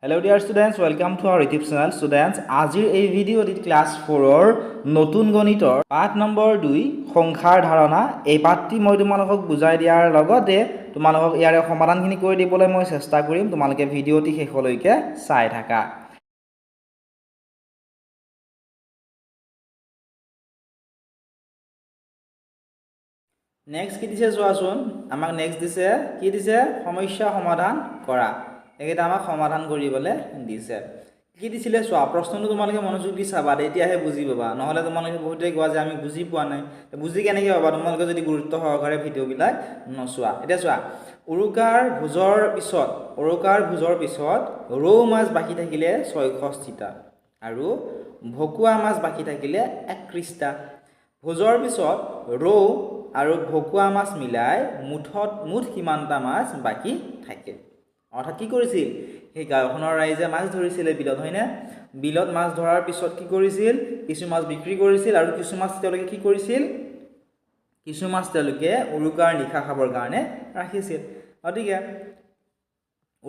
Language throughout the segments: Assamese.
Hello dear students, welcome to our YouTube channel. Students, আজিৰ এই ভিডিঅ'টিত ক্লাছ 4ৰ নতুন গণিতৰ পাঠ নম্বৰ 2 সংখ্যাৰ ধাৰণা এই পাঠটি মই তোমালোকক বুজাই দিয়াৰ লগতে তোমালোকক ইয়াৰ সমাধানখিনি কৰি দিবলৈ মই চেষ্টা কৰিম। তোমালোকে ভিডিঅ'টি শেষলৈকে চাই থাকা। নেক্সট কি দিছে চোৱাচোন, আমাক নেক্সট দিছে কি দিছে সমস্যা সমাধান কৰা। এইকেইটা আমাক সমাধান কৰিবলৈ দিছে। কি দিছিলে চোৱা, প্ৰশ্নটো তোমালোকে মনোযোগ দি চাবা, তেতিয়াহে বুজি পাবা। নহ'লে তোমালোকে বহুতে কোৱা যে আমি বুজি পোৱা নাই। বুজি কেনেকৈ পাবা তোমালোকে যদি গুৰুত্ব সহকাৰে ভিডিঅ'বিলাক নচোৱা। এতিয়া চোৱা, উৰুকাৰ ভোজৰ পিছত ৰৌ মাছ বাকী থাকিলে ৬৬টা আৰু ভকুৱা মাছ বাকী থাকিলে ৩১টা। ভোজৰ পিছত ৰৌ আৰু ভকুৱা মাছ মিলাই মুঠ কিমানটা মাছ বাকী থাকে। অৰ্থাৎ কি কৰিছিল, সেই গাঁওখনৰ ৰাইজে মাছ ধৰিছিলে বিলত, হয়নে? বিলত মাছ ধৰাৰ পিছত কি কৰিছিল, কিছু মাছ বিক্ৰী কৰিছিল আৰু কিছু মাছ তেওঁলোকে কি কৰিছিল, কিছু মাছ তেওঁলোকে উৰুকাৰ নিশা খাবৰ কাৰণে ৰাখিছিল। গতিকে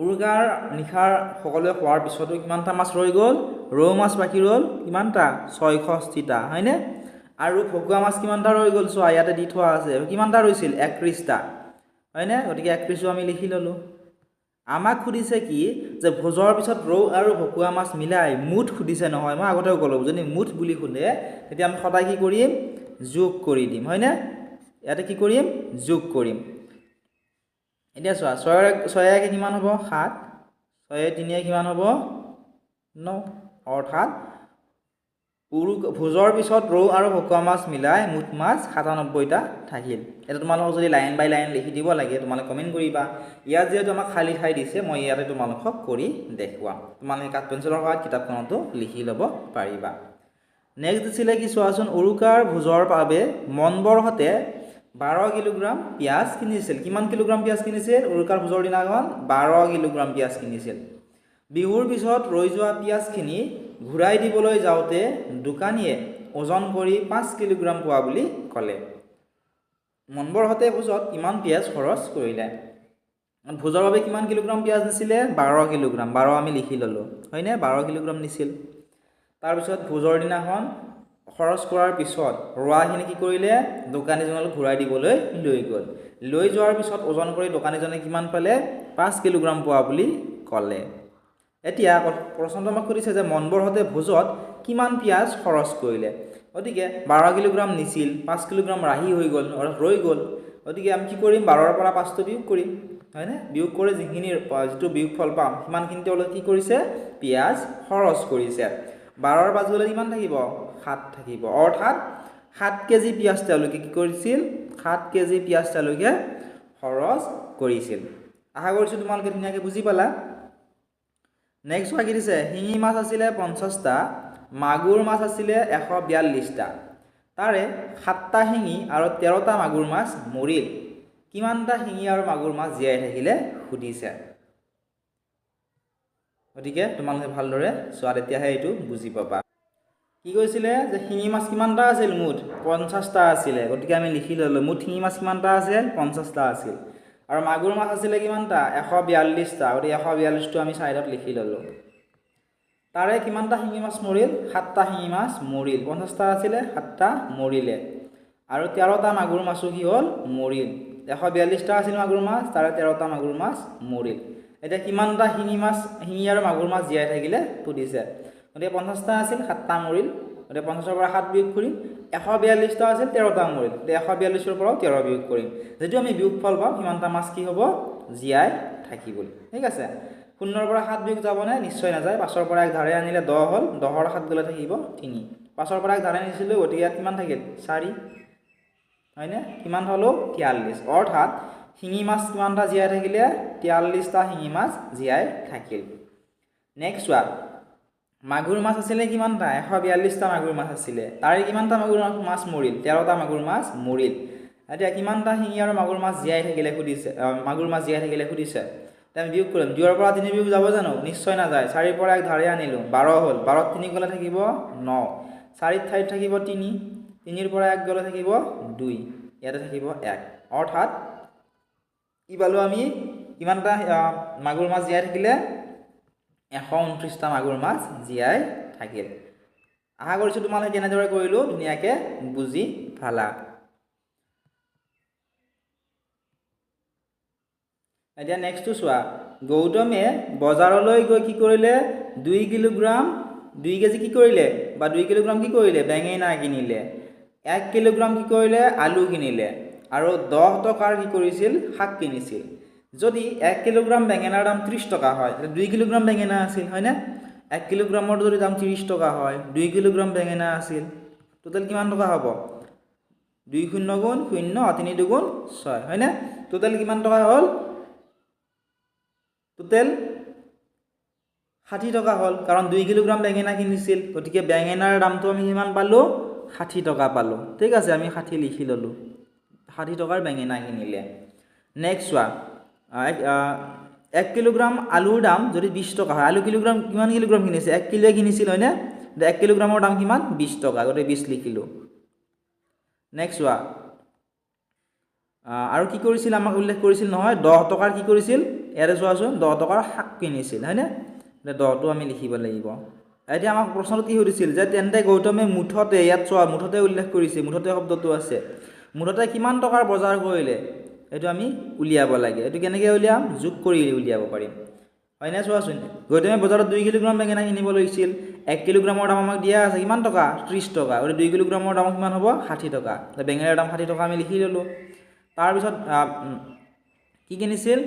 উৰুকাৰ নিশাৰ সকলোৱে খোৱাৰ পিছতো কিমানটা মাছ ৰৈ গ'ল, ৰৌ মাছ বাকী ৰ'ল কিমানটা, ৬৬টা, হয়নে? আৰু ভকুৱা মাছ কিমানটা ৰৈ গ'ল চোৱা, ইয়াতে দি থোৱা আছে, কিমানটা ৰৈছিল, ৩১টা, হয়নে? গতিকে ৩১টো আমি লিখি ল'লোঁ। আমাক সুধিছে কি, যে ভোজৰ পিছত ৰৌ আৰু ভকুৱা মাছ মিলাই মুঠ সুধিছে নহয়। মই আগতেও ক'লোঁ, যদি মুঠ বুলি সোধে তেতিয়া আমি সদায় কি কৰিম, যোগ কৰি দিম, হয়নে? ইয়াতে কি কৰিম, যোগ কৰিম। এতিয়া চোৱা, ৬ কিমান হ'ব, ৭, ৬ 3 কিমান হ'ব, ৯। অৰ্থাৎ ভোজৰ পিছত ৰৌ আৰু ভকুৱা মাছ মিলাই মুঠ মাছ ৯৭টা থাকিল। এটা তোমালোকক যদি লাইন বাই লাইন লিখি দিব লাগে তোমালোকে কমেণ্ট কৰিবা। ইয়াত যিহেতু আমাক খালী ঠাই দিছে, মই ইয়াতে তোমালোকক কৰি দেখুৱাম। তোমালোকে কাঠ পেঞ্চিলৰ সহায়ত কিতাপখনতো লিখি ল'ব পাৰিবা। নেক্সট দিছিলে কি চোৱাচোন, উৰুকাৰ ভোজৰ বাবে মনবৰহঁতে ১২ কিলোগ্ৰাম পিঁয়াজ কিনিছিল। কিমান কিলোগ্ৰাম পিঁয়াজ কিনিছিল, উৰুকাৰ ভোজৰ দিনাখন ১২ কিলোগ্ৰাম পিঁয়াজ কিনিছিল। বিহুৰ পিছত ৰৈ যোৱা পিঁয়াজখিনি ঘূৰাই দিবলৈ যাওঁতে দোকানীয়ে ওজন কৰি ৫ কিলোগ্ৰাম পোৱা বুলি ক'লে। মনবৰহঁতে ভোজত কিমান পিঁয়াজ খৰচ কৰিলে। ভোজৰ বাবে কিমান কিলোগ্ৰাম পিঁয়াজ নিছিলে, ১২ কিলোগ্ৰাম, ১২ আমি লিখি ল'লোঁ, হয়নে? ১২ কিলোগ্ৰাম নিছিল। তাৰপিছত ভোজৰ দিনাখন খৰচ কৰাৰ পিছত ৰোৱাখিনি কি কৰিলে, দোকানীজনক ঘূৰাই দিবলৈ লৈ গ'ল। লৈ যোৱাৰ পিছত ওজন কৰি দোকানীজনে কিমান পালে, ৫ কিলোগ্ৰাম পোৱা বুলি ক'লে। এতিয়া প্ৰশ্নটো আমাক সুধিছে যে মনবৰহঁতে ভোজত কিমান পিঁয়াজ খৰচ কৰিলে। গতিকে ১২ কিলোগ্ৰাম নিছিল, ৫ কিলোগ্ৰাম ৰাহি হৈ গ'ল, ৰৈ গ'ল। গতিকে আমি কি কৰিম, ১২ৰ পৰা ৫টো বিয়োগ কৰিম, হয়নে? বিয়োগ কৰি যিটো বিয়োগফল পাম সিমানখিনি তেওঁলোকে কি কৰিছে, পিঁয়াজ খৰচ কৰিছে। ১২ৰ পৰা গ'লে কিমান থাকিব, ৭ থাকিব। অৰ্থাৎ ৭ কেজি পিঁয়াজ তেওঁলোকে কি কৰিছিল, ৭ কেজি পিঁয়াজ তেওঁলোকে খৰচ কৰিছিল। আশা কৰিছোঁ তোমালোকে ধুনীয়াকৈ বুজি পালা। নেক্সট হোৱা কি দিছে, শিঙি মাছ আছিলে ৫০টা, মাগুৰ মাছ আছিলে ১৪২টা। তাৰে ৭টা শিঙি আৰু ১৩টা মাগুৰ মাছ মৰিল। কিমানটা শিঙি আৰু মাগুৰ মাছ জীয়াই থাকিলে সুধিছে। গতিকে তোমালোকে ভালদৰে চোৱা, তেতিয়াহে এইটো বুজি পাবা। কি কৈছিলে, যে শিঙি মাছ কিমানটা আছিল, মুঠ ৫০টা আছিলে। গতিকে আমি লিখি ল'লোঁ, মুঠ শিঙি মাছ কিমানটা আছিল, ৫০টা আছিল। আৰু মাগুৰ মাছ আছিলে কিমানটা, ১৪২টা। গতিকে ১৪২টো আমি ছাইডত লিখি ল'লোঁ। তাৰে কিমানটা শিঙি মাছ মৰিল, ৭টা শিঙি মাছ মৰিল। ৫০টা আছিলে, 7টা মৰিলে। আৰু 13টা মাগুৰ মাছো কি হ'ল, মৰিল। ১৪২টা আছিল মাগুৰ মাছ, তাৰে 13টা মাগুৰ মাছ মৰিল। এতিয়া কিমানটা শিঙি আৰু মাগুৰ মাছ জীয়াই থাকিলে সুধিছে। গতিকে ৫০টা আছিল, 7টা মৰিল। গতিকে ৫০ৰ পৰা 7 বিয়োগ কৰিম। ১৪২টা আছিল, 13টা মৰিল। গতিকে ১৪২ৰ পৰাও 13 বিয়োগ কৰিম। যিটো আমি বিয়োগফল পাম সিমানটা মাছ কি হ'ব, জীয়াই থাকিব। ঠিক আছে। ০ৰ পৰা 7 বিয়োগ যাবনে, নিশ্চয় নাযায়। ৫ৰ পৰা ১ ধাৰে আনিলে 10 হ'ল, 10ৰ 7 গ'লে থাকিব ৩। ৫ৰ পৰা ১ ধাৰে আনিছিলোঁ, গতিকে ইয়াত কিমান থাকিল, 4, হয়নে? কিমান হ'লো, ৪৩। অৰ্থাৎ শিঙি মাছ কিমানটা জীয়াই থাকিলে, ৪৩টা শিঙি মাছ জীয়াই থাকিল। নেক্সট চোৱা, মাগুৰ মাছ আছিলে কিমানটা, ১৪২টা মাগুৰ মাছ আছিলে। তাৰে কিমানটা মাগুৰ মাছ মৰিল, 13টা মাগুৰ মাছ মৰিল। এতিয়া কিমানটা শিঙি আৰু মাগুৰ মাছ জীয়াই থাকিলে সুধিছে, মাগুৰ মাছ জীয়াই থাকিলে সুধিছে। আমি বিয়োগ কৰিম। ২ৰ পৰা ৩ বিয়োগ যাব জানো, নিশ্চয় নাযায়। 4ৰ পৰা ১ ধাৰে আনিলোঁ, 12 হ'ল। 12ত ৩ গ'লে থাকিব 9। 4ৰ ঠাইত থাকিব 3, 3ৰ পৰা 1 গ'লে থাকিব 2, ইয়াতে থাকিব 1। অৰ্থাৎ কি পালোঁ আমি, কিমানটা মাগুৰ মাছ জীয়াই থাকিলে, 129টা মাগুৰ মাছ জীয়াই থাকিল। আশা কৰিছোঁ তোমালোকে কেনেদৰে কৰিলোঁ ধুনীয়াকৈ বুজি পালা। এতিয়া নেক্সটটো চোৱা, গৌতমে বজাৰলৈ গৈ কি কৰিলে 2 কিলোগ্ৰাম 2 কেজি কি কৰিলে বা 2 কিলোগ্ৰাম কি কৰিলে বেঙেনা কিনিলে, 1 কিলোগ্ৰাম কি কৰিলে আলু কিনিলে আৰু 10 টকাৰ কি কৰিছিল শাক কিনিছিল। যদি 1 কিলোগ্ৰাম বেঙেনাৰ দাম 30 টকা হয়, 2 কিলোগ্ৰাম বেঙেনা আছিল হয়নে? 1 কিলোগ্ৰামৰ যদি দাম 30 টকা হয়, 2 কিলোগ্ৰাম বেঙেনা আছিল, টোটেল কিমান টকা হ'ব? 2 0 গুণ 0 3 2 6 হয়নে? টোটেল কিমান টকা হ'ল? টোটেল 60 টকা হ'ল, কাৰণ 2 কিলোগ্ৰাম বেঙেনা কিনিছিল। গতিকে বেঙেনাৰ দামটো আমি কিমান পালোঁ? 60 টকা পালোঁ। ঠিক আছে, আমি 60 লিখি ল'লোঁ। 60 টকাৰ বেঙেনা কিনিলে। নেক্সট চোৱা, 1 কিলোগ্ৰাম আলুৰ দাম যদি 20 টকা হয়, আলু কিলোগ্ৰাম কিমান কিলোগ্ৰাম কিনিছে? 1 কিলোৱে কিনিছিল হয়নে? 1 কিলোগ্ৰামৰ দাম কিমান? 20 টকা, গতিকে 20 লিখিলোঁ। নেক্সট চোৱা, আৰু কি কৰিছিল আমাক উল্লেখ কৰিছিল নহয়, 10 টকাৰ কি কৰিছিল? ইয়াতে চোৱাচোন, 10 টকাৰ শাক কিনিছিল হয়নে? 10টো আমি লিখিব লাগিব। এতিয়া আমাক প্ৰশ্নটো কি সুধিছিল যে তেন্তে গৌতমে মুঠতে, ইয়াত চোৱা মুঠতে উল্লেখ কৰিছে, মুঠতে শব্দটো আছে, মুঠতে কিমান টকাৰ বজাৰ কৰিলে এইটো আমি উলিয়াব লাগে। এইটো কেনেকৈ উলিয়াম? যোগ কৰি উলিয়াব পাৰিম হয়নে? চোৱাচোন, গৌতমে বজাৰত 2 কিলোগ্ৰাম বেঙেনা কিনিব লৈছিল। 1 কিলোগ্ৰামৰ দাম আমাক দিয়া আছে কিমান টকা? 30 টকা। গতিকে 2 কিলোগ্ৰামৰ দাম কিমান হ'ব? 60 টকা। বেঙেনাৰ দাম 60 টকা আমি লিখি ল'লোঁ। তাৰপিছত কি কিনিছিল?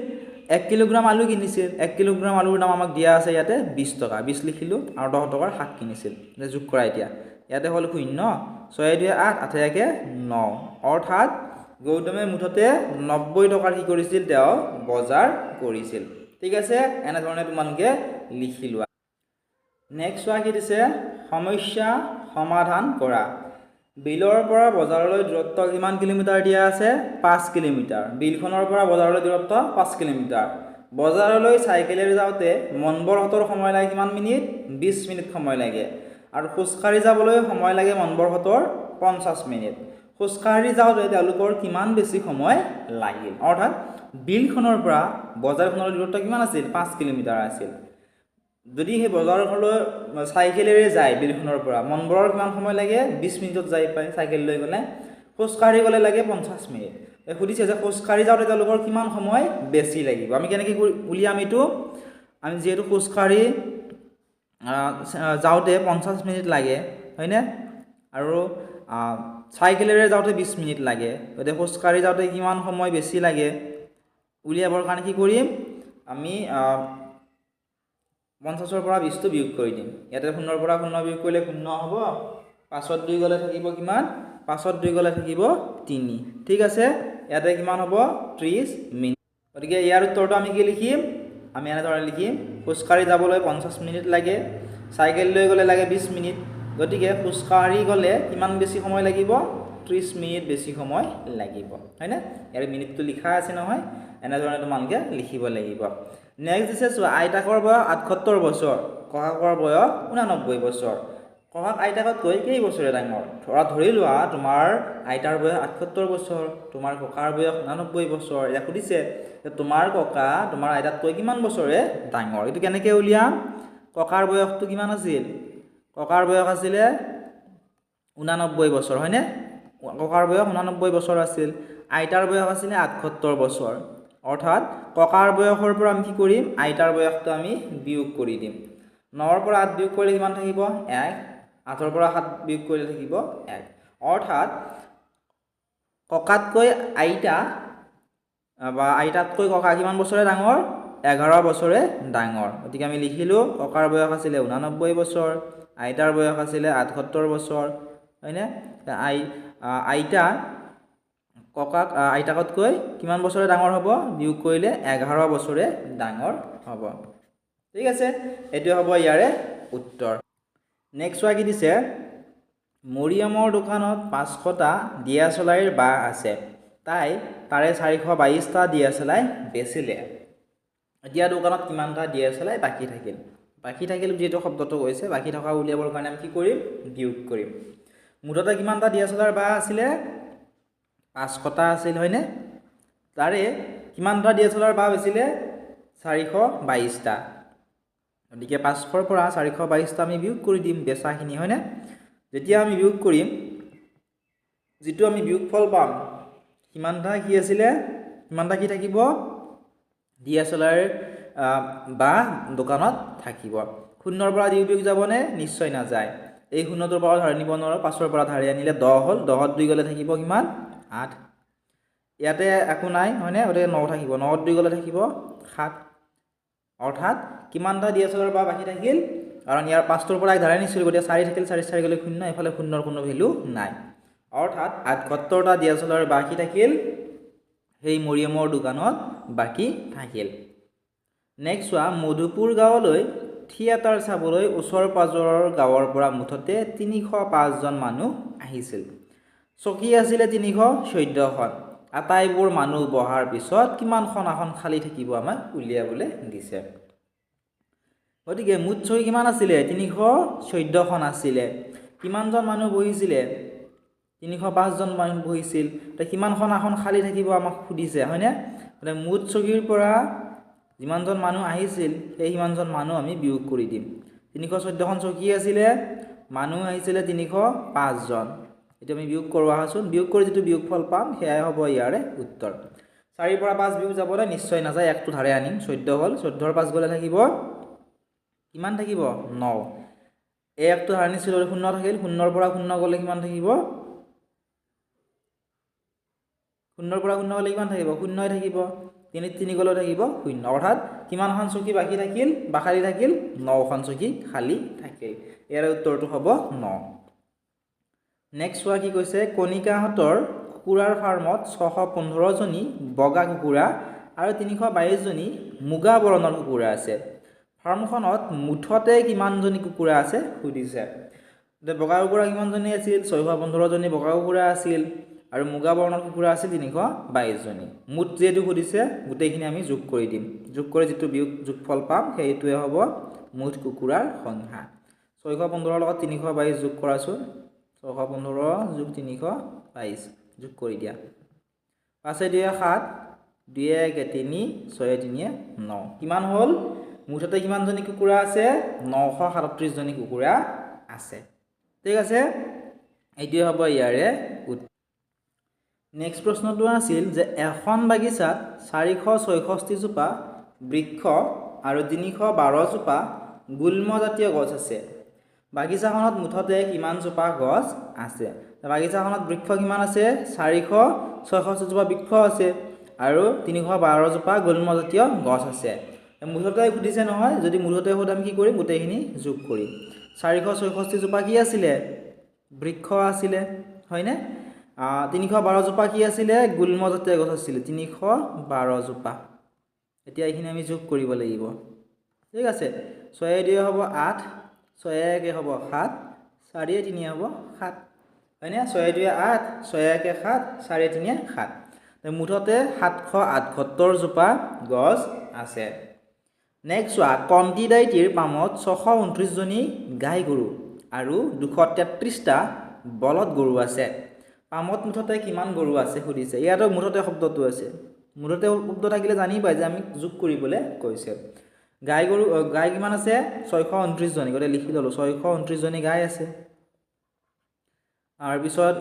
1 কিলোগ্ৰাম আলু কিনিছিল। 1 কিলোগ্ৰাম আলুৰ দাম আমাক দিয়া আছে ইয়াতে 20 টকা, 20 লিখিলোঁ। আৰু 10 টকাৰ শাক কিনিছিল। যোগ কৰা এতিয়া, ইয়াতে হ'ল 0, 6 2 8, 8 1 9, অৰ্থাৎ গৌতমে মুঠতে 90 টকাৰ কি কৰিছিল? তেওঁ বজাৰ কৰিছিল। ঠিক আছে, এনেধৰণে তোমালোকে লিখি লোৱা। নেক্সট চোৱা কি দিছে? সমস্যা সমাধান কৰা। বিলৰ পৰা বজাৰলৈ দূৰত্ব কিমান কিলোমিটাৰ দিয়া আছে? 5 কিলোমিটাৰ। বিলখনৰ পৰা বজাৰলৈ দূৰত্ব 5 কিলোমিটাৰ। বজাৰলৈ চাইকেলেৰে যাওঁতে মনবৰহঁতৰ সময় লাগে কিমান মিনিট? 20 মিনিট সময় লাগে। আৰু খোজকাঢ়ি যাবলৈ সময় লাগে মনবৰহঁতৰ 50 মিনিট। খোজকাঢ়ি যাওঁতে তেওঁলোকৰ কিমান বেছি সময় লাগিল? অৰ্থাৎ বিলখনৰ পৰা বজাৰখনৰ দূৰত্ব কিমান আছিল? 5 কিলোমিটাৰ আছিল। যদি সেই বজাৰখনলৈ চাইকেলেৰে যায় বিলখনৰ পৰা, মনবৰৰ কিমান সময় লাগে? 20 মিনিটত যাই পায় চাইকেল লৈ গ'লে। খোজকাঢ়ি গ'লে লাগে 50 মিনিট। সুধিছে যে খোজকাঢ়ি যাওঁতে তেওঁলোকৰ কিমান সময় বেছি লাগিব। আমি কেনেকৈ উলিয়াম এইটো? আমি যিহেতু খোজকাঢ়ি যাওঁতে 50 মিনিট লাগে হয়নে? আৰু চাইকেলেৰে যাওঁতে 20 মিনিট লাগে। গতিকে খোজকাঢ়ি যাওঁতে কিমান সময় বেছি লাগে উলিয়াবৰ কাৰণে কি কৰিম? আমি 50ৰ পৰা 20টো বিয়োগ কৰি দিম। ইয়াতে 0ৰ পৰা 0 বিয়োগ কৰিলে 0 হ'ব। 5ত 2 গ'লে থাকিব কিমান? 5ত 2 গ'লে থাকিব 3। ঠিক আছে, ইয়াতে কিমান হ'ব? 30 মিনিট। গতিকে ইয়াৰ উত্তৰটো আমি কি লিখিম? আমি এনেদৰে লিখিম, খোজকাঢ়ি যাবলৈ 50 মিনিট লাগে, চাইকেল লৈ গ'লে লাগে 20 মিনিট। গতিকে খোজকাঢ়ি গ'লে কিমান বেছি সময় লাগিব? 30 মিনিট বেছি সময় লাগিব হয়নে? ইয়াৰ মিনিটটো লিখা আছে নহয়, এনেধৰণে তোমালোকে লিখিব লাগিব। নেক্সট দিছে চোৱা, আইতাকৰ বয়স 78 বছৰ, ককাকৰ বয়স 89 বছৰ। ককাক আইতাকতকৈ কেইবছৰে ডাঙৰ? ধৰি লোৱা তোমাৰ আইতাৰ বয়স 78 বছৰ, তোমাৰ ককাৰ বয়স 89 বছৰ। এতিয়া সুধিছে যে তোমাৰ ককা তোমাৰ আইতাতকৈ কিমান বছৰে ডাঙৰ? এইটো কেনেকৈ উলিয়াম? ককাৰ বয়সটো কিমান আছিল? ককাৰ বয়স আছিলে 89 বছৰ হয়নে? ককাৰ বয়স 89 বছৰ আছিল। আইতাৰ বয়স আছিলে 78 বছৰ। অৰ্থাৎ ককাৰ বয়সৰ পৰা আমি কি কৰিম? আইতাৰ বয়সটো আমি বিয়োগ কৰি দিম। 9ৰ পৰা 8 বিয়োগ কৰিলে কিমান থাকিব? 1। 8ৰ পৰা 7 বিয়োগ কৰিলে থাকিব 1। অৰ্থাৎ ককাতকৈ আইতা বা আইতাতকৈ ককা কিমান বছৰে ডাঙৰ? 11 বছৰে ডাঙৰ। গতিকে আমি লিখিলোঁ ককাৰ বয়স আছিলে 89 বছৰ, আইতাৰ বয়স আছিলে 78 বছৰ হয়নে? আইতা ককাক আইতাকতকৈ কিমান বছৰে ডাঙৰ হ'ব? বিয়োগ কৰিলে 11 বছৰে ডাঙৰ হ'ব। ঠিক আছে, এইটোৱে হ'ব ইয়াৰে উত্তৰ। নেক্সট চোৱা কি দিছে? মৰিয়মৰ দোকানত 500টা দিয়াচলাইৰ বাঁহ আছে, তাই তাৰে 422টা দিয়াচলাই বেচিলে। এতিয়া দোকানত কিমানটা দিয়াচলাই বাকী থাকিল? বাকী থাকিল যিহেতু শব্দটো কৈছে, বাকী থকা উলিয়াবৰ কাৰণে আমি কি কৰিম? বিয়োগ কৰিম। মুঠতে কিমানটা দিয়াচলাইৰ বাঁহ আছিলে? 500টা আছিল হয়নে? তাৰে কিমানটা দিয়াচলাইৰ বাঁহ বেচিলে? 422টা। গতিকে 500ৰ পৰা 422টা আমি বিয়োগ কৰি দিম বেচাখিনি হয়নে যেতিয়া আমি বিয়োগ কৰিম যেটো আমি বিয়োগফল পাম কিমানটা কি আছিলে কিমানটা কি থাকিব DSLR বা দোকানত থাকিব শূন্যৰ পৰা বিয়োগ যাবনে নিশ্চয় নাযায় এই শূন্যটোৰ পৰা ধাৰ নিব নোৱাৰো 5ৰ পৰা ধাৰ আনিলে 10 হল 10ত 2 গলে থাকিব কিমান 8 ইয়াতে একো নাই হয়নে গতিকে 9 থাকিব 9ত 2 গলে থাকিব 7 অৰ্থাৎ কিমানটা DSLR বা বাকি থাকিল কাৰণ ইয়াৰ 5ৰ পৰা ধাৰ আনিছিল গতিকে 4 থাকিল 4 4 গলে 0 এফালে শূন্যৰ কোনো ভ্যালু নাই অৰ্থাৎ 78টা DSLR বাকি থাকিল সেই মৰিয়মৰ দোকানত বাকি থাকিল নেক্সট ওয়া মধুপুৰ গাঁৱলৈ থিয়েটাৰ চাবলৈ ওচৰ পাজৰৰ গাঁৱৰ পৰা মুঠতে 305 জন মানুহ আহিছিল চকী আছিল 314খন আটাইবোৰ মানুহ বহাৰ পিছত কিমানখন আসন খালি থাকিব আমাক উলিয়াবলৈ দিছে গতিকে মুঠ চকী কিমান আছিল 314খন আছিল কিমানজন মানুহ বহিছিল 305 জন মানুহ বহিছিল তে কিমানখন আসন খালি থাকিব আমাক খুদিছে হয়নে মানে মুঠ চকীৰ পৰা যিমানজন মানুহ আহিছিল সেই সিমানজন মানুহ আমি বিয়োগ কৰি দিম 314খন চকী আছিল মানুহ আহিছিল 305 জন এটা আমি বিয়োগ কৰোৱা হাচোন বিয়োগ কৰি যেটো বিয়োগফল পাম সেয়াই হ'ব ইয়াৰে উত্তৰ 4 পৰা 5 বিয়োগ যাবলে নিশ্চয় নাযায় একটো ধাৰে আনিম 14 হল 14ৰ 5 গলে থাকিব কিমান থাকিব 9 এই একটো ধাৰ নিছিল 0 থাকিল 0ৰ পৰা 0 গলে কিমান থাকিব 0ৰ পৰা 0 গলে কিমান থাকিব 0 থাকিব 3 3 গলে থাকিব 0 অৰ্থাৎ কিমানখন চকী বাকি থাকিল বা খালি থাকিল 9খন চকী খালি থাকিল ইয়াৰ উত্তৰটো হ'ব 9 নেক্সট ওয়া কি কৈছে কণিকাহঁতৰ কুকুৰাৰ ফাৰ্মত 615 জনী বগা কুকুৰা আৰু 322 জনী মুগা বৰণৰ কুকুৰা আছে ফাৰ্মখনত মুঠতে কিমান জনী কুকুৰা আছে সুধিছে বগা কুকুৰা কিমান জনী আছিল 615 জনী বগা কুকুৰা আছিল আৰু মুগা বৰণৰ কুকুৰা আছিল 322 জনী মুঠ যেটো সুধিছে গোটেইখিনি আমি যোগ কৰি দিম যোগ কৰি যেটো যোগফল পাম সেইটোৱে হ'ব মুঠ কুকুৰাৰ সংখ্যা 615 লগত 322 যোগ কৰাছোন 615 যোগ 322 যোগ কৰি দিয়া 5 2 7 2 1 3 6 3 9 কিমান হল মুঠতে কিমান জনী কুকুৰা আছে 937 জনী কুকুৰা আছে ঠিক আছে এইটোৱে হ'ব ইয়াৰে নেক্সট প্ৰশ্নটো আছিল যে এখন বাগিচাত 466 জোপা বৃক্ষ আৰু 312 জোপা গুল্ম জাতীয় গছ আছে বাগিচাখনত মুঠতে কিমান জোপা গছ আছে বাগিচাখনত বৃক্ষ কিমান আছে 466 জোপা বৃক্ষ আছে আৰু 312 জোপা গুল্ম জাতীয় গছ আছে মুঠতে খুদিছে নহয় যদি মুঠতে হদাম কি কৰিম গোটেইখিনি যোগ কৰিম 466 জোপা কি আছিল বৃক্ষ আছিল হয়নে 312 জোপা কি আছিল গুল্ম জাতীয় গছ আছিল 312 জোপা এতিয়া এইখিনি আমি যোগ কৰিব লাগিব ঠিক আছে 6 2 হ'ব 8 6 1 হ'ব 7 4 3 হ'ব 7 হয়নে 6 2 8 6 1 7 4 3 7 মুঠতে 778 জোপা গছ আছে নেক্সট ওয়া কণ্টিদাইটিৰ পামত 629 জনী গাই গৰু আৰু 233টা বলদ গৰু আছে পামত মুঠতে কিমান গৰু আছে সুধিছে ইয়াত মুঠতে শব্দটো আছে মুঠতে শব্দ থাকিলে জানি পাই যে আমি যোগ কৰিবলৈ কৈছে গাই গৰু গাই কিমান আছে 629 জনী গতে লিখি ললো 629 জনী গাই আছে আৰু পিছত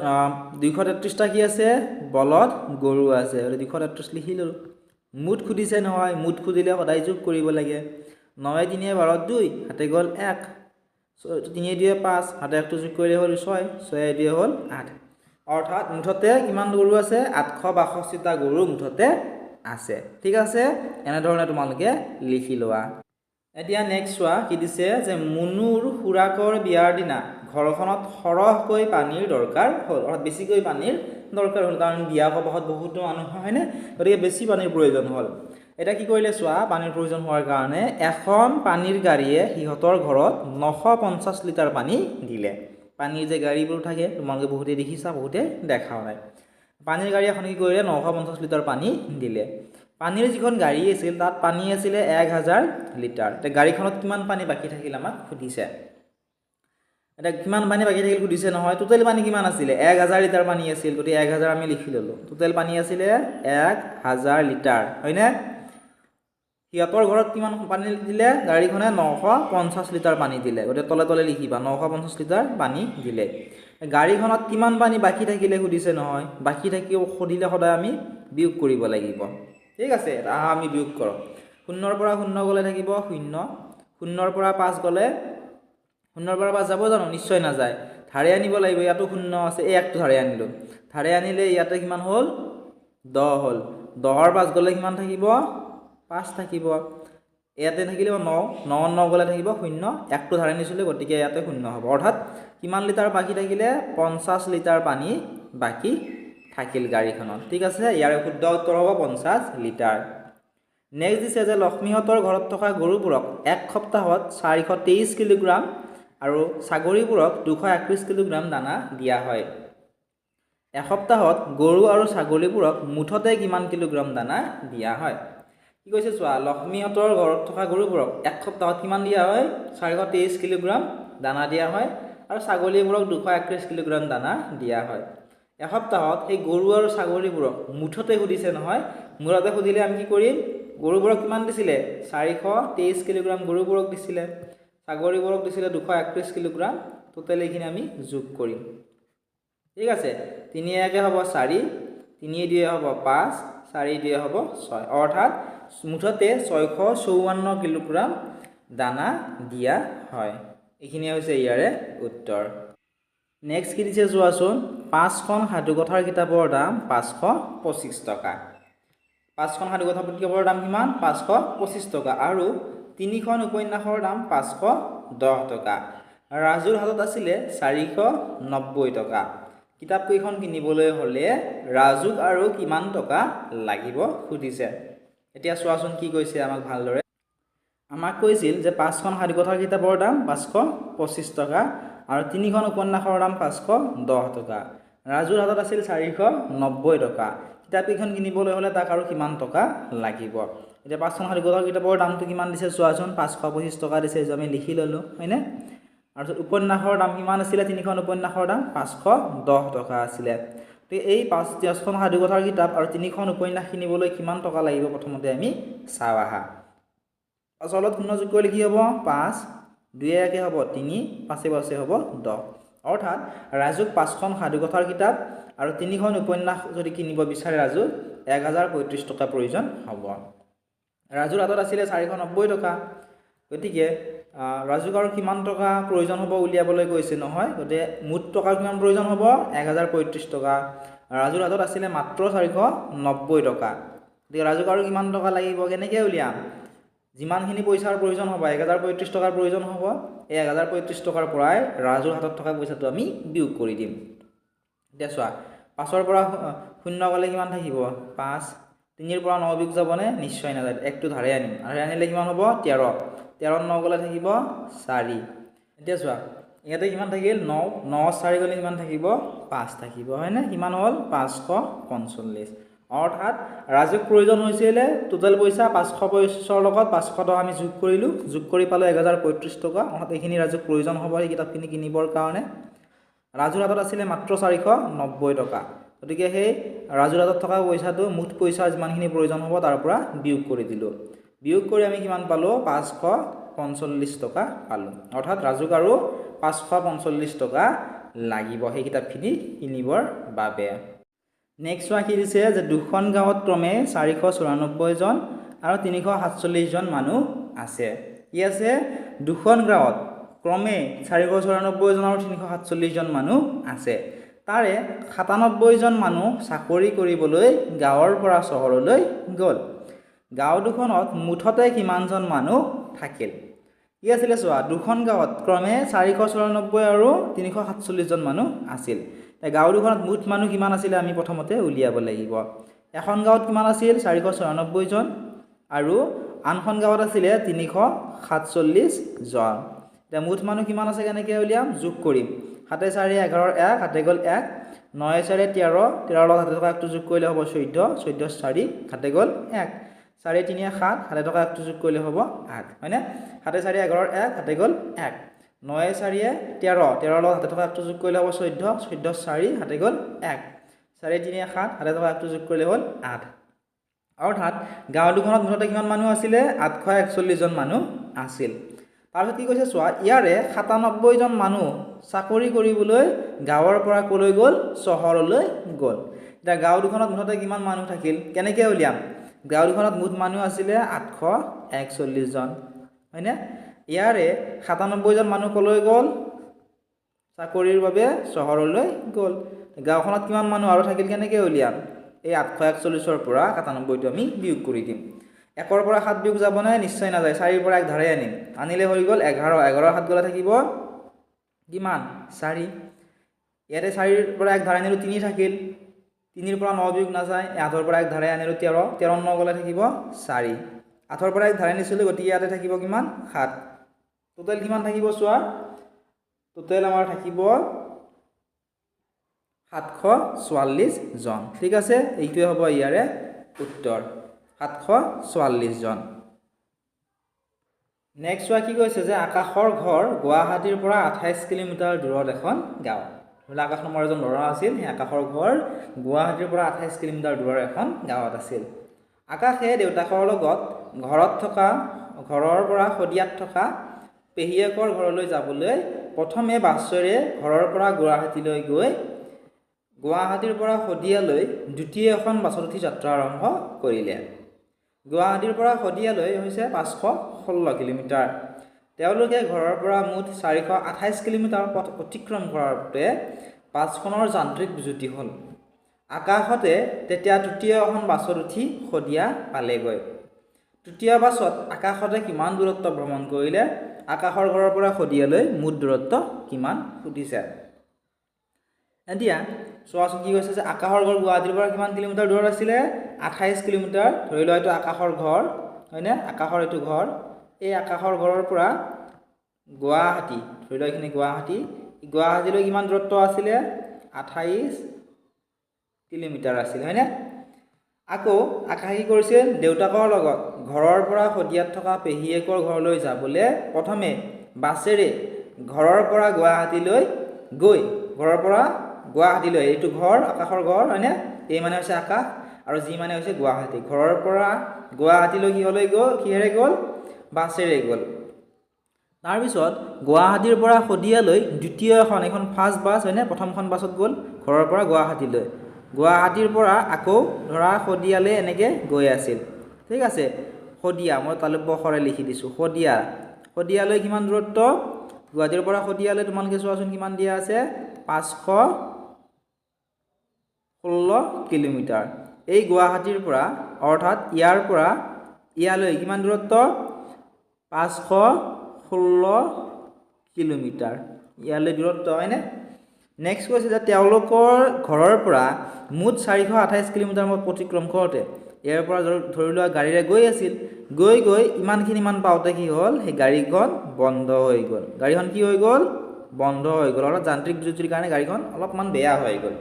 233টা কি আছে বলদ গৰু আছে গতে 233 লিখি ললো মুঠ খুদিছে নহয় মুঠ খুদিলে সদায় যোগ কৰিব লাগে 9 3 12 2 হাতে গল 1 3 2 5 হাতে একটো যোগ কৰিলে হল 6 6 2 হল 8 অৰ্থাৎ মুঠতে কিমান গৰু আছে 862টা গৰু মুঠতে আছে ঠিক আছে এনে ধৰণে তোমালোকে লিখি লোৱা এতিয়া নেক্সট ওয়া কি দিছে যে মুনুৰ খুৰাকৰ বিয়াৰ দিনা ঘৰখনত সৰহকৈ পানীৰ দৰকাৰ হ'ল অৰ্থাৎ বেছিকৈ পানীৰ দৰকাৰ হ'ল কাৰণ বিয়া সভাত বহুত মানুহ হয়নে গতিকে বেছি পানীৰ প্ৰয়োজন হ'ল এটা কি কৰিলে চোৱা পানীৰ প্ৰয়োজন হোৱাৰ কাৰণে এখন পানীৰ গাড়ীয়ে হিহতৰ ঘৰত 950 লিটাৰ পানী দিলে পানীৰ যে গাড়ীবোৰ থাকে তোমালোকে বহুতে দেখিছা বহুতে দেখাও নাই পানীৰ গাড়ী এখন কি কৰিলে 950 লিটাৰ পানী দিলে পানীৰ যিখন গাড়ী আছিল তাত পানী আছিল 1000 লিটাৰ তে গাড়ীখনত কিমান পানী বাকি থাকিল আমাক সুধিছে এটা কিমান পানী বাকি থাকিল সুধিছে নহয় টোটাল পানী কিমান আছিল 1000 লিটাৰ পানী আছিল গতি 1000 আমি লিখি ললো টোটাল পানী আছিল 1000 লিটাৰ হয়নে সিহঁতৰ ঘৰত কিমান পানী দিলে গাড়ীখনে 950 লিটাৰ পানী দিলে গতিকে তলে তলে লিখিবা 950 লিটাৰ পানী দিলে গাড়ীখনত কিমান পানী বাকী থাকিলে সুধিছে নহয় বাকী থাকিও সুধিলে সদায় আমি বিয়োগ কৰিব লাগিব ঠিক আছে আমি বিয়োগ কৰোঁ 0 ৰ পৰা 0 গলে থাকিব 0 0 ৰ পৰা 5 গলে 0 ৰ পৰা 5 যাব জানো নিশ্চয় নাযায় ধাৰে আনিব লাগিব ইয়াতো 0 আছে এই একটো ধাৰে আনিলো ধাৰে আনিলে ইয়াতে কিমান হ'ল 10 হ'ল 10 ৰ 5 গলে কিমান থাকিব 5 থাকিব ইয়াতে থাকিলে 9 9 গলে থাকিব 0 একটো ধাৰে নিছিলে গতিকে ইয়াতে 0 হ'ব অৰ্থাৎ কিমান লিটাৰ বাকি থাকিলে 50 লিটাৰ পানী বাকি থাকিল গাড়ীখনত ঠিক আছে ইয়াৰ শুদ্ধ উত্তৰ হ'ব 50 লিটাৰ নেক্সট দিছে যে লক্ষ্মীহঁতৰ ঘৰত থকা গৰুবোৰক এক সপ্তাহত 423 কিলোগ্ৰাম আৰু ছাগলীবোৰক 231 কিলোগ্ৰাম দানা দিয়া হয় এসপ্তাহত গৰু আৰু ছাগলীবোৰক মুঠতে কিমান কিলোগ্ৰাম দানা দিয়া হয় কি কৈছে চোৱা লক্ষ্মীহঁতৰ ঘৰত থকা গৰুবোৰক এক সপ্তাহত কিমান দিয়া হয় 423 কিলোগ্ৰাম দানা দিয়া হয় আৰু ছাগলীবোৰক 231 কিলোগ্ৰাম দানা দিয়া হয় এসপ্তাহত এই গৰু আৰু ছাগলীবোৰক মুঠতে সুধিছে নহয় মুঠতে সুধিলে আমি কি কৰিম গৰুবোৰক কিমান দিছিলে 423 কিলোগ্ৰাম গৰুবোৰক দিছিলে ছাগলীবোৰক দিছিলে 231 কিলোগ্ৰাম টোটাল এইখিনি আমি যোগ কৰিম ঠিক আছে 3 একে হ'ব 4 3 2 হ'ব 5 4 2 হ'ব 6 অৰ্থাৎ মুঠতে 654 কিলোগ্ৰাম দানা দিয়া হয় এইখিনি হৈছে ইয়াৰে উত্তৰ নেক্সট কি দিছে চোৱাচোন 5খন সাধুকথাৰ কিতাপৰ দাম 525 টকা 5খন সাধুকথাৰ কিতাপৰ দাম কিমান 525 টকা আৰু 3খন উপন্যাসৰ দাম 510 টকা ৰাজুৰ হাতত আছিলে 490 টকা কিতাপ কেইখন কিনিবলৈ হলে ৰাজুক আৰু কিমান টকা লাগিব সুধিছে এতিয়া চোৱাচোন কি কৈছে আমাক ভালদৰে আমাক কৈছিল যে 5খন সাধুকথাৰ কিতাপৰ দাম 525 টকা আৰু 3খন উপন্যাসৰ দাম 510 টকা ৰাজুৰ হাতত আছিল 490 টকা কিতাপ কেইখন কিনিবলৈ হলে তাক আৰু কিমান টকা লাগিব এতিয়া 5খন সাধুকথাৰ কিতাপৰ দামটো কিমান দিছে চোৱাচোন 525 টকা দিছে যে আমি লিখি ললো হয়নে আৰু উপন্যাসৰ দাম কিমান আছিল 3খন উপন্যাসৰ দাম 510 টকা আছিল তো এই 5খন সাধুকথাৰ কিতাপ আৰু 3খন উপন্যাস কিনিবলৈ কিমান টকা লাগিব প্ৰথমতে আমি চাও আহা আসলত শূন্য যোগ কৰিলে কি হ'ব 5 2 একে হ'ব 3 5 5 হ'ব 10 অৰ্থাৎ ৰাজুক 5খন সাধুকথাৰ কিতাপ আৰু 3খন উপন্যাস যদি কিনিব বিচাৰে ৰাজুক 1035 টকা প্ৰয়োজন হ'ব ৰাজুৰ হাতত আছিল 490 টকা গতিকে ৰাজুক আৰু কিমান টকা প্ৰয়োজন হ'ব উলিয়াবলৈ কৈছে নহয় গতে মুঠ টকা কিমান প্ৰয়োজন হ'ব 1035 টকা ৰাজুৰ হাতত আছিল মাত্ৰ 490 টকা গতিকে ৰাজুক আৰু কিমান টকা লাগিব কেনেকৈ উলিয়াম যিমানখিনি পইচাৰ প্ৰয়োজন হ'ব 1035 টকাৰ প্ৰয়োজন হ'ব এই 1035 টকাৰ পৰাই ৰাজুৰ হাতত থকা পইচাটো আমি বিয়োগ কৰি দিম এতিয়া চোৱা 5 ৰ পৰা 0 গলে কিমান থাকিব 5 3 ৰ পৰা 9 বিয়োগ যাবনে নিশ্চয় নাযায় একটো ধাৰে আনিম আৰু আনিলে কিমান হ'ব 13 13 9 গলে থাকিব 4 এতিয়া চোৱা ইয়াতে কিমান থাকিল 9 9 4 গলে কিমান থাকিব 5 থাকিব হয়নে কিমান হ'ল 545 অৰ্থাৎ ৰাজুক প্ৰয়োজন হৈছিল টোটাল পইচা 525 ৰ লগত 500 টকা আমি যোগ কৰিলো যোগ কৰি পালো 1035 টকা অৰ্থাৎ এইখিনি ৰাজুক প্ৰয়োজন হ'ব এই কিতাপখিনি কিনিবৰ কাৰণে ৰাজুৰ হাতত আছিল মাত্ৰ 490 টকা গতিকে সেই ৰাজুৰ হাতত থকা পইচাটো মুঠ পইচা যিমানখিনি প্ৰয়োজন হ'ব তাৰ পৰা বিয়োগ কৰি দিলো বিয়োগ কৰি আমি কিমান পালো 545 টকা পালো অৰ্থাৎ ৰাজুক আৰু 545 টকা লাগিব সেই কিতাপখিনি কিনিবৰ বাবে নেক্সট কি দিছে যে দুখন গাঁৱত ক্ৰমে 494 জন আৰু 347 জন মানুহ আছে কি আছে দুখন গাঁৱত ক্ৰমে 494 জন আৰু 347 জন মানুহ আছে তাৰে 97 জন মানুহ চাকৰি কৰিবলৈ গাঁৱৰ পৰা চহৰলৈ গ'ল গাঁও দুখনত মুঠতে কিমানজন মানুহ থাকিল কি আছিল চোৱা দুখন গাঁৱত ক্ৰমে 494 আৰু 347 জন মানুহ আছিল গাঁও দুখনত মুঠ মানুহ কিমান আছিল আমি প্ৰথমতে উলিয়াব লাগিব এখন গাঁৱত কিমান আছিল 494 জন আৰু আনখন গাঁৱত আছিল 347 জন এতিয়া মুঠ মানুহ কিমান আছে কেনেকৈ উলিয়াম যোগ কৰিম 7 4 11 1 হাতে গ'ল 1 9 4 13 13 লগত হাতে থকা একটো যোগ কৰিলে হ'ব 14 14 4 হাতে গ'ল 1 4 3 7 হাতে থকা একটো যোগ কৰিলে হ'ব 8 হয়নে 7 4 11 1 হাতে গ'ল 1 9 4 13 13 লগত হাতে থকা একটো যোগ কৰিলে হ'ব 14 14 4 হাতে গ'ল 1 4 3 7 হাতে থকা একটো যোগ কৰিলে হ'ল 8 অৰ্থাৎ গাঁও দুখনত মুঠতে কিমান মানুহ আছিলে 841 জন মানুহ আছিল তাৰপিছত কি কৈছে চোৱা ইয়াৰে 97 জন মানুহ চাকৰি কৰিবলৈ গাঁৱৰ পৰা কলৈ গ'ল চহৰলৈ গ'ল এতিয়া গাঁও দুখনত মুঠতে কিমান মানুহ থাকিল কেনেকৈ উলিয়াম গাঁও দুখনত মুঠ মানুহ আছিলে 841 জন হয়নে ইয়াৰে 97 জন মানুহ কলৈ গ'ল চাকৰিৰ বাবে চহৰলৈ গ'ল গাঁওখনত কিমান মানুহ আৰু থাকিল কেনেকৈ উলিয়াম এই 841 পৰা 97টো আমি বিয়োগ কৰি দিম 1 পৰা 7 বিয়োগ যাব নাই নিশ্চয় নাযায় 4 পৰা 1 ধাৰে আনিম আনিলে হৈ গ'ল 11 11 7 গলে থাকিব কিমান 4 ইয়াতে 4 পৰা 1 ধাৰে আনিলো 3 থাকিল 3 পৰা 9 বিয়োগ নাযায় 8 পৰা 1 ধাৰে আনিলো 13 13 9 গলে থাকিব 4 8 পৰা 1 ধাৰে আনিছিলো গতিকে ইয়াতে থাকিব কিমান 7 টোটাল কিমান থাকিব চোৱা টোটাল আমাৰ থাকিব 744 জন ঠিক আছে এইটোৱে হ'ব ইয়াৰে উত্তৰ 744 জন নেক্সট কি কৈছে যে আকাশৰ ঘৰ গুৱাহাটীৰ পৰা 28 কিলোমিটাৰ দূৰত এখন গাঁও হলে আকাশ নম্বৰ এজন ল'ৰা আছিল সেই আকাশৰ ঘৰ গুৱাহাটীৰ পৰা 28 কিলোমিটাৰ দূৰৰ এখন গাঁৱত আছিল আকাশে দেউতাকৰ লগত ঘৰৰ পৰা শদিয়াত থকা পেহীয়েকৰ ঘৰলৈ যাবলৈ প্ৰথমে বাছেৰে ঘৰৰ পৰা গুৱাহাটীলৈ গৈ গুৱাহাটীৰ পৰা শদিয়ালৈ দ্বিতীয় এখন বাছত উঠি যাত্ৰা আৰম্ভ কৰিলে গুৱাহাটীৰ পৰা শদিয়ালৈ হৈছে 516 কিলোমিটাৰ তেওঁলোকে ঘৰৰ পৰা মুঠ 428 কিলোমিটাৰ পথ অতিক্ৰম কৰাতে বাছখনৰ যান্ত্ৰিক বিজুতি হ'ল আকাশতে তেতিয়া তৃতীয় এখন বাছত উঠি শদিয়া পালেগৈ তৃতীয় বাছত আকাশতে কিমান দূৰত্ব ভ্ৰমণ কৰিলে আকাশৰ ঘৰৰ পৰা শদিয়ালৈ মুঠ দূৰত্ব কিমান সুধিছে এতিয়া চোৱাচোন কি কৈছে যে আকাশৰ ঘৰ গুৱাহাটীৰ পৰা কিমান কিলোমিটাৰ দূৰত আছিলে 28 কিলোমিটাৰ ধৰি লোৱা এইটো আকাশৰ ঘৰ হয়নে আকাশৰ এইটো ঘৰ এই আকাশৰ ঘৰৰ পৰা গুৱাহাটী ধৰি লোৱা এইখিনি গুৱাহাটীলৈ কিমান দূৰত্ব আছিলে 28 কিলোমিটাৰ আছিল হয়নে আকৌ আকাশী কৰিছিল দেউতাকৰ লগত ঘৰৰ পৰা শদিয়াত থকা পেহীয়েকৰ ঘৰলৈ যাবলৈ প্ৰথমে বাছেৰে ঘৰৰ পৰা গুৱাহাটীলৈ গৈ ঘৰৰ পৰা গুৱাহাটীলৈ এইটো ঘৰ আকাশৰ ঘৰ হয়নে এই মানে হৈছে আকাশ আৰু যি মানে হৈছে গুৱাহাটী ঘৰৰ পৰা গুৱাহাটীলৈ কিহেৰে গ'ল বাছেৰে গ'ল তাৰ পিছত গুৱাহাটীৰ পৰা শদিয়ালৈ দ্বিতীয় এখন ফাৰ্ষ্ট বাছ হয়নে প্ৰথমখন বাছত গ'ল ঘৰৰ পৰা গুৱাহাটীলৈ গুৱাহাটীৰ পৰা আকৌ ধৰা শদিয়ালৈ এনেকৈ গৈ আছিল ঠিক আছে শদিয়া মই তালব্য আখৰে লিখি দিছোঁ শদিয়ালৈ কিমান দূৰত্ব গুৱাহাটীৰ পৰা শদিয়ালৈ তোমালোকে চোৱাচোন কিমান দিয়া আছে 516 কিলোমিটাৰ এই গুৱাহাটীৰ পৰা অৰ্থাৎ ইয়াৰ পৰা ইয়ালৈ কিমান দূৰত্ব 516 কিলোমিটাৰ ইয়ালৈ দূৰত্ব হয়নে নেক্সট কৈছে যে তেওঁলোকৰ ঘৰৰ পৰা মুঠ 428 কিলোমিটাৰ পথ অতিক্ৰম কৰোঁতে ইয়াৰ পৰা ধৰি লোৱা গাড়ীৰে গৈ আছিল গৈ ইমান পাওঁতে কি হ'ল সেই গাড়ীখন বন্ধ হৈ গ'ল অৰ্থাৎ যান্ত্ৰিক বিজুতিৰ কাৰণে গাড়ীখন অলপমান বেয়া হৈ গ'ল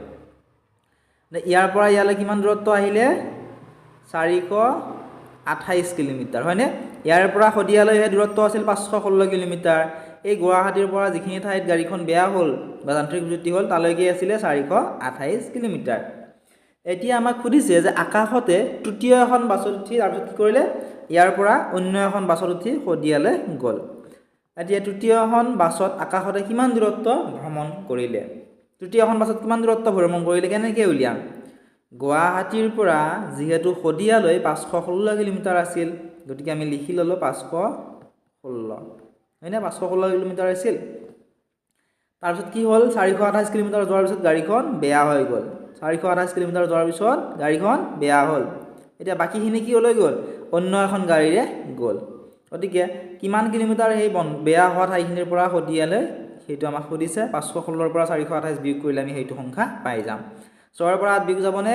ইয়াৰ পৰা ইয়ালৈ কিমান দূৰত্ব আহিলে 428 কিলোমিটাৰ হয়নে ইয়াৰ পৰা শদিয়ালৈ দূৰত্ব আছিল 516 কিলোমিটাৰ এই গুৱাহাটীৰ পৰা যিখিনি ঠাইত গাড়ীখন বেয়া হ'ল বা যান্ত্ৰিক বিজুতি হ'ল তালৈকে আছিলে 428 কিলোমিটাৰ এতিয়া আমাক সুধিছে যে আকাশতে তৃতীয় এখন বাছত উঠি তাৰপিছত কি কৰিলে ইয়াৰ পৰা অন্য এখন বাছত উঠি শদিয়ালৈ গ'ল এতিয়া তৃতীয়খন বাছত আকাশতে কিমান দূৰত্ব ভ্ৰমণ কৰিলে কেনেকৈ উলিয়াম গুৱাহাটীৰ পৰা যিহেতু শদিয়ালৈ 516 কিলোমিটাৰ আছিল গতিকে আমি লিখি ল'লোঁ 516 হয়নে 516 কিলোমিটাৰ আছিল তাৰপিছত কি হ'ল 428 কিলোমিটাৰ যোৱাৰ পিছত গাড়ীখন বেয়া হৈ গ'ল 428 কিলোমিটাৰ যোৱাৰ পিছত গাড়ীখন বেয়া হ'ল এতিয়া বাকীখিনি কি লৈ গ'ল অন্য এখন গাড়ীৰে গ'ল গতিকে কিমান কিলোমিটাৰ সেই বেয়া হোৱা ঠাইখিনিৰ পৰা শদিয়ালৈ সেইটো আমাক সুধিছে 516 পৰা 428 বিয়োগ কৰিলে আমি সেইটো সংখ্যা পাই যাম 6 পৰা 8 বিয়োগ যাবনে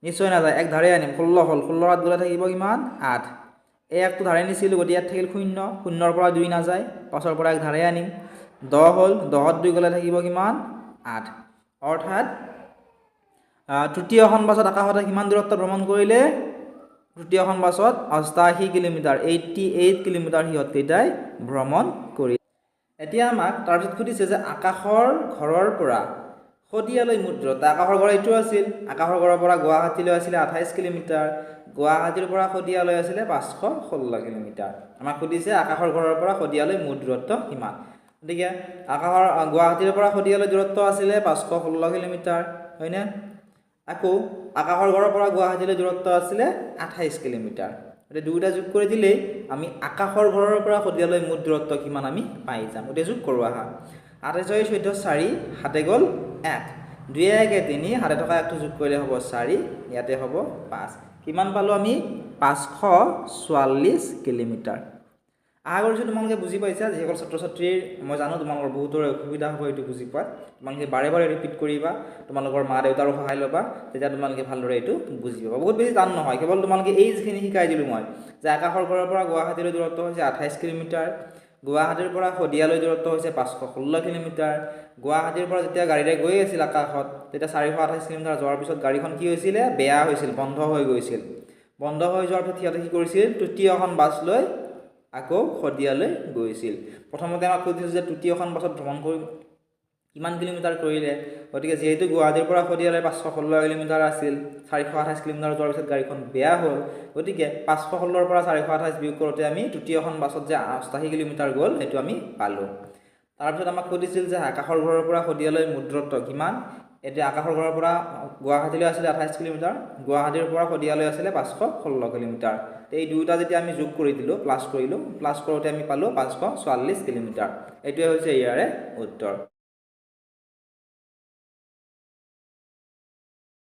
নিশ্চয় নাযায় এক ধাৰে আনিম 16 হ'ল 16 8 গ'লে থাকিব কিমান 8 এই একটো ধাৰে নিছিলোঁ গতিকে ইয়াত থাকিল 0 0 পৰা 2 নাযায় 5 পৰা 1 ধাৰে আনিম 10 হ'ল 10ত 2 গ'লে থাকিব কিমান 8 অৰ্থাৎ তৃতীয়খন বাছত আকাশতে কিমান দূৰত্ব ভ্ৰমণ কৰিলে তৃতীয়খন বাছত 88 কিলোমিটাৰ 88 কিলোমিটাৰ সিহঁতকেইটাই ভ্ৰমণ কৰি এতিয়া আমাক তাৰপিছত সুধিছে যে আকাশৰ ঘৰৰ পৰা শদিয়ালৈ মুঠ দূৰত্ব আকাশৰ গড় এইটো আছিল আকাশৰ গড়ৰ পৰা গুৱাহাটীলৈ আছিলে 28 কিলোমিটাৰ গুৱাহাটীৰ পৰা শদিয়ালৈ আছিলে 516 কিলোমিটাৰ আমাক সুধিছে আকাশৰ গড়ৰ পৰা শদিয়ালৈ মুঠ দূৰত্ব কিমান গতিকে আকাশৰ গুৱাহাটীৰ পৰা শদিয়ালৈ দূৰত্ব আছিলে 516 কিলোমিটাৰ হয়নে আকৌ আকাশৰ গড়ৰ পৰা গুৱাহাটীলৈ দূৰত্ব আছিলে 28 কিলোমিটাৰ এটা দুটা যোগ কৰি দিলেই আমি আকাশৰ গড়ৰ পৰা শদিয়ালৈ মুঠ দূৰত্ব কিমান আমি পাই যাম এটা যোগ কৰো আহা 28 14 4 হাতে গল 1 2 1 3 হাতে থকা একটো যোগ কৰিলে হ'ব 4 ইয়াতে হ'ব 5 কিমান পালো আমি 544 কিলোমিটাৰ আশা কৰিছোঁ তোমালোকে বুজি পাইছা যিসকল ছাত্ৰ ছাত্ৰীৰ মই জানো তোমালোকৰ বহুতৰ অসুবিধা হ'ব এইটো বুজি পোৱাত তোমালোকে বাৰে বাৰে ৰিপিট কৰিবা তোমালোকৰ মা দেউতাৰো সহায় ল'বা তেতিয়া তোমালোকে ভালদৰে এইটো বুজি পাবা বহুত বেছি টান নহয় কেৱল তোমালোকে এই যিখিনি শিকাই দিলোঁ মই যে আকাশৰ গড়ৰ পৰা গুৱাহাটীলৈ দূৰত্ব হৈছে 28 কিলোমিটাৰ গুৱাহাটীৰ পৰা শদিয়ালৈ দূৰত্ব হৈছে 516 কিলোমিটাৰ গুৱাহাটীৰ পৰা যেতিয়া গাড়ীৰে গৈ আছিল আকাশত তেতিয়া 428 কিলোমিটাৰ যোৱাৰ পিছত গাড়ীখন কি হৈছিল বেয়া হৈছিল বন্ধ হৈ গৈছিল বন্ধ হৈ যোৱাৰ পিছত সিহঁতে কি কৰিছিল তৃতীয়খন বাছ লৈ আকৌ শদিয়ালৈ গৈছিল প্ৰথমতে আমাক কৈছিল যে তৃতীয়খন বাছত ভ্ৰমণ কৰি কিমান কিলোমিটাৰ কৰিলে গতিকে যেহেতু গুৱাহাটীৰ পৰা শদিয়ালৈ 516 কিলোমিটাৰ আছিল 428 কিলোমিটাৰ যোৱাৰ পিছত গাড়ীখন বেয়া হ'ল গতিকে 516 ৰ পৰা 428 বিয়োগ কৰোঁতে আমি তৃতীয়খন বাছত যে 88 কিলোমিটাৰ গ'ল সেইটো আমি পালোঁ তাৰপিছত আমাক সুধিছিল যে আকাশৰ গড়ৰ পৰা শদিয়ালৈ মুঠ দূৰত্ব কিমান এতিয়া আকাশৰ গড়ৰ পৰা গুৱাহাটীলৈ আছিলে 28 কিলোমিটাৰ গুৱাহাটীৰ পৰা শদিয়ালৈ আছিলে 516 কিলোমিটাৰ এই দুটা যেতিয়া আমি যোগ কৰি দিলোঁ প্লাস কৰিলোঁ প্লাস কৰোঁতে আমি পালোঁ 544 কিলোমিটাৰ এইটোৱে হৈছে ইয়াৰে উত্তৰ